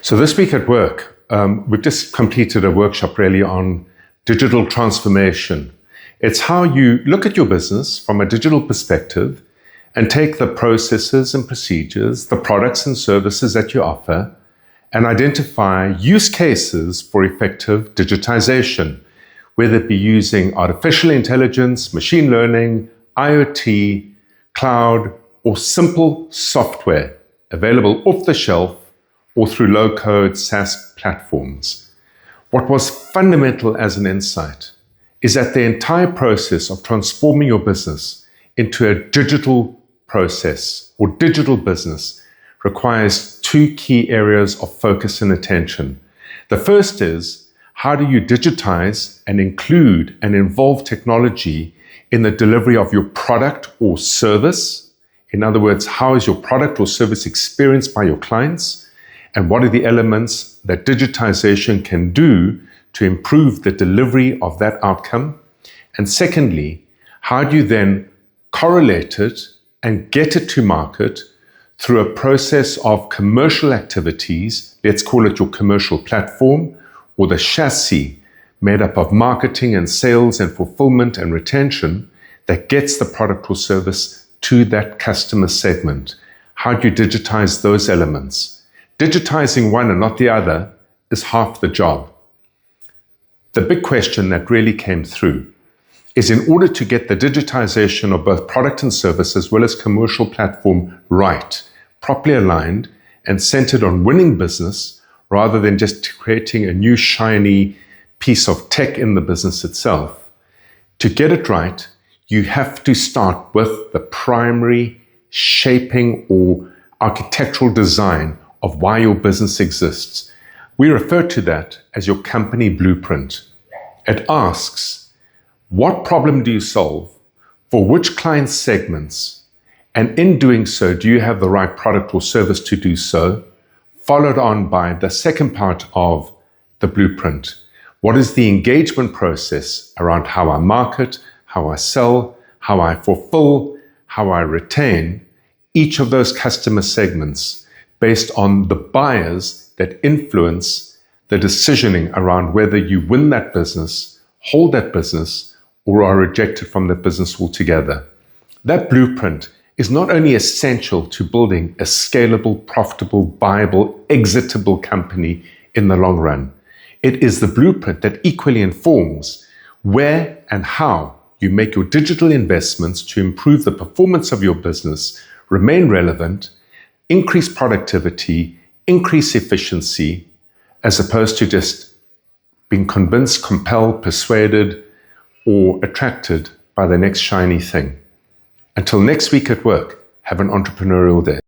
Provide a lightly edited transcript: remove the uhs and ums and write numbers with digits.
So this week at work, we've just completed a workshop really on digital transformation. It's how you look at your business from a digital perspective and take the processes and procedures, the products and services that you offer, and identify use cases for effective digitization, whether it be using artificial intelligence, machine learning, IoT, cloud, or simple software available off the shelf or through low-code SaaS platforms. What was fundamental as an insight is that the entire process of transforming your business into a digital process or digital business requires two key areas of focus and attention. The first is, how do you digitize and include and involve technology in the delivery of your product or service? In other words, how is your product or service experienced by your clients? And what are the elements that digitization can do to improve the delivery of that outcome? And secondly, how do you then correlate it and get it to market through a process of commercial activities, let's call it your commercial platform, or the chassis made up of marketing and sales and fulfillment and retention that gets the product or service to that customer segment? How do you digitize those elements? Digitizing one and not the other is half the job. The big question that really came through is, in order to get the digitization of both product and service as well as commercial platform right, properly aligned and centered on winning business rather than just creating a new shiny piece of tech in the business itself, to get it right, you have to start with the primary shaping or architectural design of why your business exists. We refer to that as your company blueprint. It asks, what problem do you solve for which client segments? And in doing so, do you have the right product or service to do so? Followed on by the second part of the blueprint. What is the engagement process around how I market, how I sell, how I fulfill, how I retain each of those customer segments based on the buyers that influence the decisioning around whether you win that business, hold that business, or are rejected from that business altogether. That blueprint is not only essential to building a scalable, profitable, viable, exitable company in the long run, it is the blueprint that equally informs where and how you make your digital investments to improve the performance of your business, remain relevant, increase productivity, increase efficiency, as opposed to just being convinced, compelled, persuaded, or attracted by the next shiny thing. Until next week at work, have an entrepreneurial day.